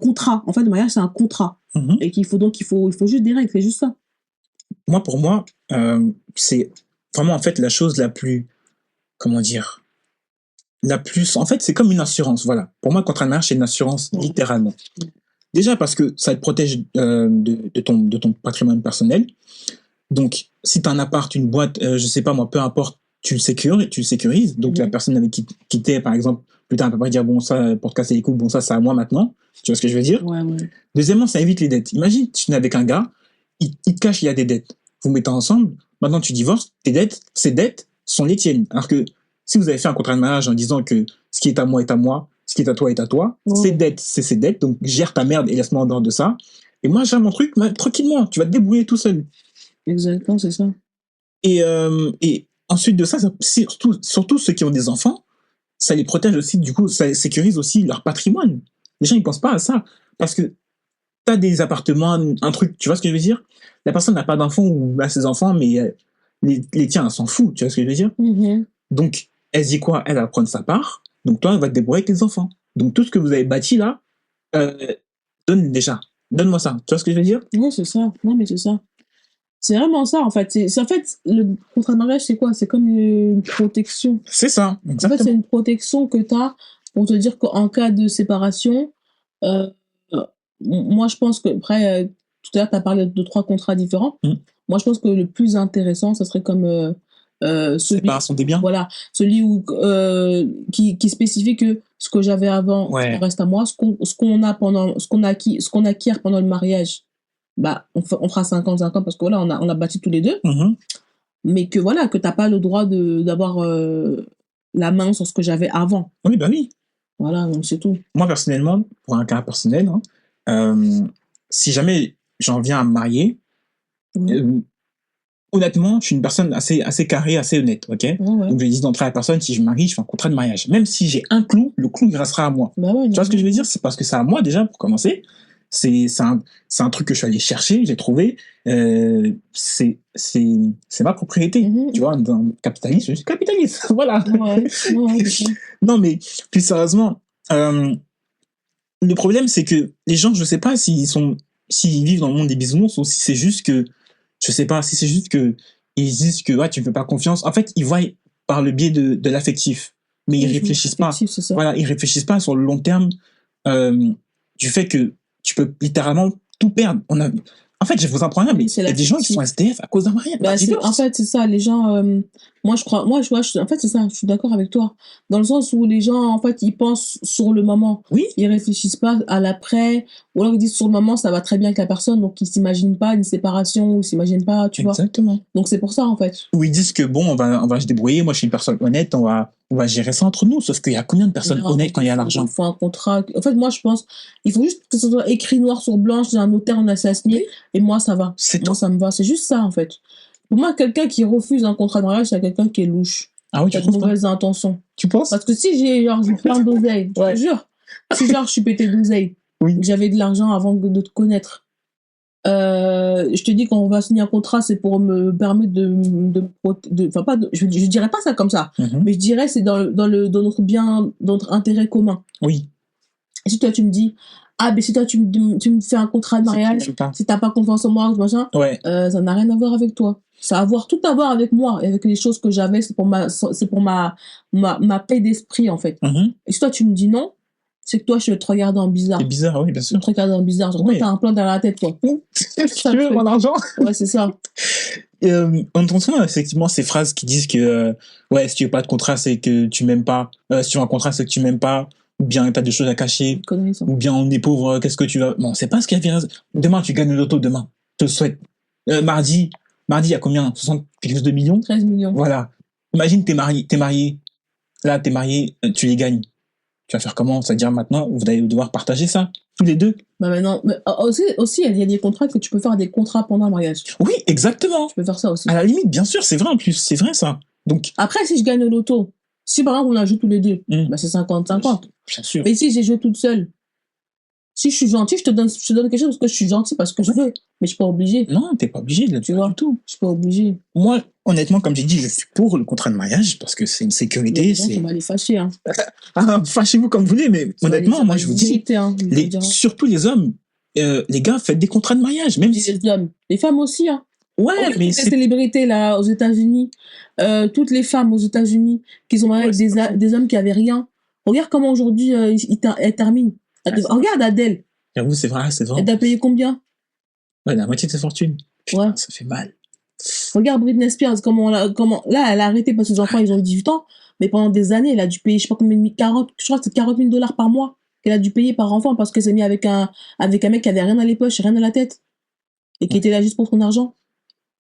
contrat. En fait, le mariage, c'est un contrat. Et il faut juste des règles, c'est juste ça. Pour moi, c'est vraiment, en fait, la chose la plus, comment dire, en fait, c'est comme une assurance, voilà. Pour moi, le contrat de mariage, c'est une assurance, littéralement. Déjà parce que ça te protège de ton patrimoine personnel. Donc, si tu as un appart, une boîte, je sais pas moi, peu importe, tu le sécurises. Donc, la personne avec qui t'es, par exemple, plus tard, elle peut pas dire, bon, ça, pour te casser les couilles, bon, ça, c'est à moi maintenant. Tu vois ce que je veux dire? Ouais. Deuxièmement, ça évite les dettes. Imagine, tu es avec un gars, il te cache qu'il y a des dettes. Vous mettez ensemble, maintenant tu divorces, ces dettes sont les tiennes. Alors que si vous avez fait un contrat de mariage en disant que ce qui est à moi est à moi, ce qui est à toi est à toi, ces dettes, c'est ces dettes, donc gère ta merde et laisse-moi en dehors de ça. Et moi, gère mon truc, tranquillement, tu vas te débrouiller tout seul. Exactement, c'est ça. Et ensuite de ça, surtout ceux qui ont des enfants, ça les protège aussi, du coup, ça sécurise aussi leur patrimoine. Les gens, ils pensent pas à ça. Parce que t'as des appartements, un truc, tu vois ce que je veux dire? La personne n'a pas d'enfants ou a ses enfants, mais les tiens, elle s'en fout, tu vois ce que je veux dire? Donc, elle se dit quoi? Elle va prendre sa part, donc toi, elle va te débrouiller avec les enfants. Donc, tout ce que vous avez bâti là, donne-moi ça, tu vois ce que je veux dire? Oui, c'est ça. Non, mais c'est ça. C'est vraiment ça, en fait. En fait, le contrat de mariage, c'est quoi? C'est comme une protection. C'est ça, exactement. En fait, c'est une protection que tu as pour te dire qu'en cas de séparation, moi, je pense que, après, tout à l'heure, tu as parlé de 3 contrats différents. Moi, je pense que le plus intéressant, ça serait comme celui, séparation des biens. Voilà, celui où, qui spécifie que ce que j'avais avant, ça reste à moi. Ce qu'on acquiert pendant le mariage, bah, on fera 50-50 parce que voilà, on a bâti tous les deux. Mais que voilà, que t'as pas le droit d'avoir la main sur ce que j'avais avant. Oui, bah oui. Voilà, donc c'est tout. Moi, personnellement, pour un cas personnel, si jamais j'en viens à me marier, honnêtement, je suis une personne assez carrée, assez honnête, ok? Donc, je dis d'entrée à la personne, si je me marie, je fais un contrat de mariage. Même si j'ai un clou, le clou, il restera à moi. Bah ouais, tu vois ce que je veux dire? C'est parce que c'est à moi, déjà, pour commencer. C'est un truc que je suis allé chercher, j'ai trouvé. C'est ma propriété. Tu vois, dans le capitalisme, je suis capitaliste. Voilà. Non, mais plus sérieusement, le problème, c'est que les gens, je sais pas s'ils vivent dans le monde des bisounours ou si c'est juste que, je sais pas, si c'est juste que ils disent que tu me fais pas confiance. En fait, ils voient par le biais de l'affectif, mais ils réfléchissent pas. Voilà, ils réfléchissent pas sur le long terme du fait que tu peux littéralement tout perdre. En fait, je vous en prends rien, mais il y a des gens qui sont SDF à cause d'un mariage. En fait, c'est ça, les gens. En fait, c'est ça, je suis d'accord avec toi. Dans le sens où les gens, en fait, ils pensent sur le moment. Oui. Ils réfléchissent pas à l'après, ou alors ils disent sur le moment, ça va très bien avec la personne, donc ils s'imaginent pas une séparation, ou ils s'imaginent pas, tu vois. Exactement. Donc c'est pour ça, en fait. Ou ils disent que bon, on va se débrouiller, moi je suis une personne honnête, on va gérer ça entre nous. Sauf qu'il y a combien de personnes honnêtes quand il y a l'argent? Il faut un contrat. En fait, moi, je pense, il faut juste que ce soit écrit noir sur blanc, chez un notaire, on a signé, et moi, ça va. Moi, ça me va. C'est juste ça, en fait. Pour moi, quelqu'un qui refuse un contrat de mariage, c'est quelqu'un qui est louche. Ah oui, tu trouves de mauvaises intentions. Tu penses? Parce que si j'ai plein d'oseille, je te jure, si je suis pété d'oseille, j'avais de l'argent avant de te connaître, je te dis quand on va signer un contrat, c'est pour me permettre je dirais pas ça comme ça, mais je dirais c'est dans notre bien, dans notre intérêt commun. Oui. Et si toi tu me dis, mais si toi tu me fais un contrat de mariage, si t'as pas confiance en moi, machin, ça n'a rien à voir avec toi. Ça a tout à voir avec moi, et avec les choses que j'avais, c'est pour ma paix d'esprit, en fait. Et si toi tu me dis non, c'est que toi, je te regarde en bizarre. C'est bizarre, oui, bien sûr. Je te regarde en bizarre. Genre, toi, t'as un plan dans la tête, quoi. Tu veux mon argent? Ouais, c'est ça. On entend souvent, effectivement, ces phrases qui disent que, si tu veux pas de contrat, c'est que tu m'aimes pas. Si tu veux un contrat, c'est que tu m'aimes pas. Ou bien t'as des choses à cacher. Ou bien on est pauvre, qu'est-ce que tu vas... Bon, c'est pas ce qu'il y a. Demain, tu gagnes le loto, demain. Je te le souhaite. Mardi, il y a combien? 60 quelque chose de millions? 13 millions. Voilà. Imagine, t'es marié. Là, t'es marié, tu les gagnes. Tu vas faire comment? C'est-à-dire maintenant, vous allez devoir partager ça, tous les deux. Bah maintenant, mais aussi, il y a des contrats que tu peux faire des contrats pendant le mariage. Oui, exactement. Tu peux faire ça aussi. À la limite, bien sûr, c'est vrai en plus, c'est vrai ça. Donc après, si je gagne le loto, si par exemple on la joue tous les deux, bah c'est 50-50. Bien sûr. Mais si j'ai joué toute seule, Si je suis gentil, je te donne quelque chose parce que je suis gentil, parce que je veux. Mais je suis pas obligée. Non, t'es pas obligé, là, tu vois. Du tout. Je suis pas obligée. Moi, honnêtement, comme j'ai dit, je suis pour le contrat de mariage parce que c'est une sécurité. On va les fâcher, hein. Fâchez-vous comme vous voulez, mais honnêtement, moi, je vous dis, surtout les hommes, les gars, faites des contrats de mariage, même si... Les hommes. Les femmes aussi, hein. Ouais, mais les célébrités, là, aux États-Unis, toutes les femmes aux États-Unis qui sont mariées avec des hommes qui avaient rien. Regarde comment aujourd'hui, elles terminent. Regarde Adèle. J'avoue, c'est vrai. Elle t'a payé combien? Ouais, la moitié de sa fortune. Putain, ça fait mal. Regarde Britney Spears, comment, là, elle a arrêté parce que ses enfants, ils ont 18 ans, mais pendant des années, elle a dû payer, je sais pas combien, je crois que c'est $40 000 par mois qu'elle a dû payer par enfant parce qu'elle s'est mise avec un mec qui avait rien dans les poches, rien dans la tête, et qui était là juste pour son argent.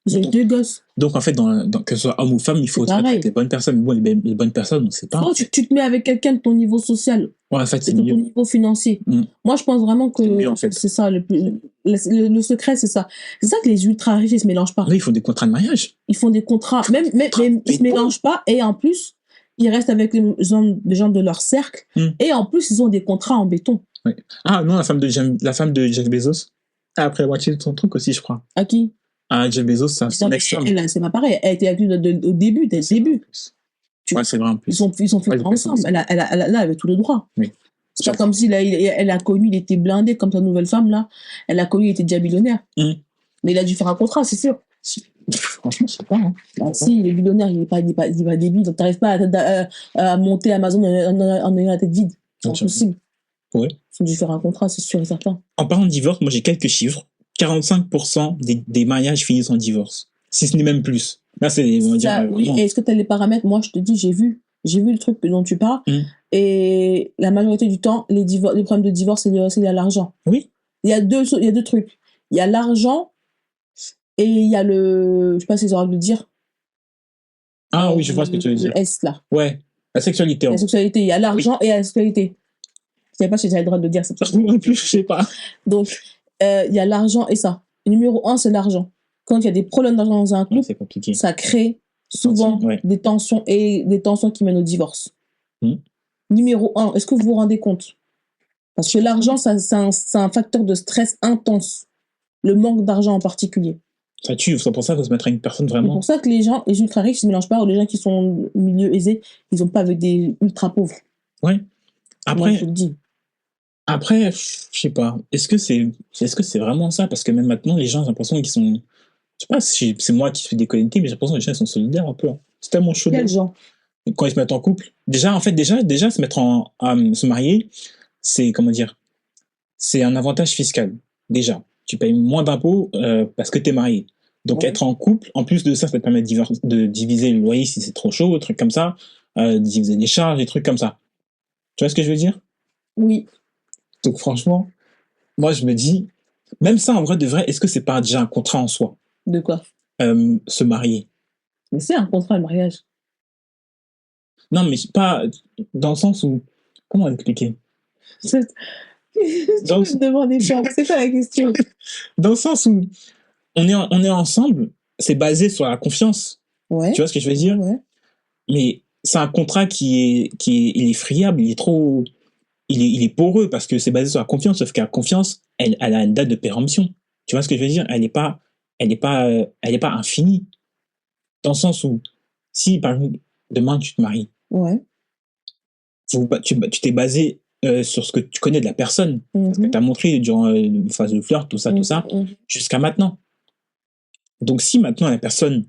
Ils ont 2 gosses. Donc, en fait, que ce soit homme ou femme, il faut être avec les bonnes personnes. Bon, les bonnes personnes, on sait pas. Non, tu te mets avec quelqu'un de ton niveau social. Ouais, en fait, c'est mieux. De ton niveau financier. Moi, je pense vraiment que mieux, en fait. c'est ça. Le secret, c'est ça. C'est ça que les ultra riches, ils se mélangent pas. Oui, ils font des contrats de mariage. Ils font des contrats. Même ils se mélangent pas. Et en plus, ils restent avec les gens de leur cercle. Et en plus, ils ont des contrats en béton. Oui. Ah non, la femme de Jeff Bezos. Après la moitié de son truc aussi, je crois. À qui? À Jeff Bezos, c'est c'est pas pareil. Elle était avec lui au début, dès le début. Ouais, c'est vrai en plus. Ils sont fait ensemble. Elle avait tous les droits. Oui. C'est pas comme si elle a connu, il était blindé comme sa nouvelle femme là. Elle a connu, il était déjà millionnaire. Mais il a dû faire un contrat, c'est sûr. Franchement, je sais pas. Hein. Bah, si, il est millionnaire, il est pas débile. Donc t'arrives pas à monter Amazon en ayant la tête vide. C'est impossible. Ouais. Ils ont dû faire un contrat, c'est sûr et certain. En parlant de divorce, moi j'ai quelques chiffres. 45% des mariages finissent en divorce. Si ce n'est même plus. Là, c'est, on va dire, oui. Et est-ce que tu as les paramètres? Moi, je te dis, j'ai vu le truc dont tu parles. Et la majorité du temps, les problèmes de divorce, c'est l'argent. Oui. Il y a deux trucs. Il y a l'argent et il y a je sais pas si j'ai le droit de le dire. Ah oui, je vois ce que tu veux dire. Le S, là. Ouais. La sexualité. La sexualité. Il y a l'argent et la sexualité. Je sais pas si j'ai le droit de le dire. Non plus, je sais pas. Donc, il y a l'argent et ça. Numéro 1, c'est l'argent. Quand il y a des problèmes d'argent dans un couple, c'est compliqué. Ça crée souvent des tensions et des tensions qui mènent au divorce. Numéro 1, est-ce que vous vous rendez compte? Parce que l'argent, c'est un facteur de stress intense. Le manque d'argent en particulier. Ça tue, c'est pour ça qu'il faut se mettre à une personne vraiment. C'est pour ça que les ultra riches ne se mélangent pas, ou les gens qui sont au milieu aisé, ils n'ont pas avec des ultra pauvres. Ouais. Après, moi, je te le dis. Après, je sais pas. Est-ce que c'est vraiment ça? Parce que même maintenant, les gens, j'ai l'impression qu'ils sont. Je sais pas si c'est moi qui suis déconnecté, mais j'ai l'impression que les gens ils sont solidaires un peu. Hein. C'est tellement chaud. Quels gens? Quand ils se mettent en couple. Déjà, se mettre se marier, c'est, comment dire, c'est un avantage fiscal. Déjà. Tu payes moins d'impôts parce que t'es marié. Donc, être en couple, en plus de ça te permet de diviser le loyer si c'est trop chaud, des trucs comme ça, diviser les charges, des trucs comme ça. Tu vois ce que je veux dire? Oui. Donc franchement, moi je me dis, même ça en vrai de vrai, est-ce que c'est pas déjà un contrat en soi? De quoi? Se marier. Mais c'est un contrat de mariage. Non, mais pas dans le sens où, comment expliquer? C'est pas la question. Dans le sens où on est ensemble, c'est basé sur la confiance. Ouais. Tu vois ce que je veux dire? Ouais. Mais c'est un contrat il est friable, il est poreux parce que c'est basé sur la confiance, sauf que la confiance, elle a une date de péremption. Tu vois ce que je veux dire? Elle est pas infinie. Dans le sens où, si par exemple, demain tu te maries, tu t'es basé sur ce que tu connais de la personne, ce que tu as montré durant une phase de flirt, tout ça, jusqu'à maintenant. Donc si maintenant la personne,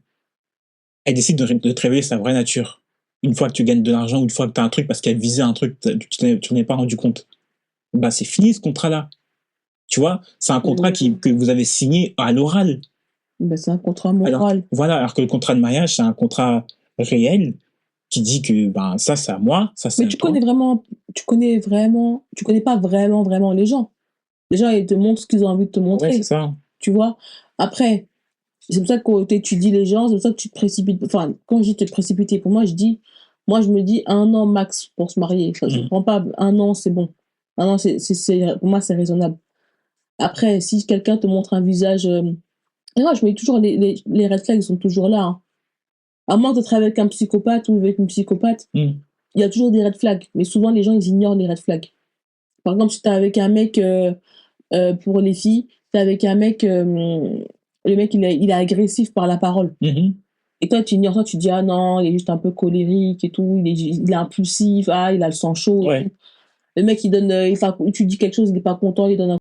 elle décide de te révéler sa vraie nature, une fois que tu gagnes de l'argent ou une fois que tu as un truc parce qu'elle visait un truc, tu n'en es pas rendu compte, bah c'est fini ce contrat-là. Tu vois, c'est un contrat que vous avez signé à l'oral. Bah, c'est un contrat moral. Alors que le contrat de mariage, c'est un contrat réel qui dit que ça c'est à moi, ça c'est à toi. Tu connais pas vraiment les gens. Les gens, ils te montrent ce qu'ils ont envie de te montrer. Ouais, c'est ça. Tu vois. Après, c'est pour ça que quand tu étudies les gens, c'est pour ça que tu te précipites. Enfin, quand je dis te précipiter, moi je me dis 1 an max pour se marier. Ça, je prends pas 1 an, c'est bon. 1 an, pour moi, c'est raisonnable. Après, si quelqu'un te montre un visage... moi, je me dis toujours, les red flags sont toujours là. Hein. À moins que tu travailles avec un psychopathe ou avec une psychopathe, il y a toujours des red flags. Mais souvent, les gens, ils ignorent les red flags. Par exemple, si t'es avec un mec, pour les filles, t'es avec un mec, le mec, il est agressif par la parole. Et toi, tu ignores ça, tu dis, ah non, il est juste un peu colérique et tout, il est impulsif, ah, il a le sang chaud. Ouais. Le mec, tu dis quelque chose, il est pas content, il donne un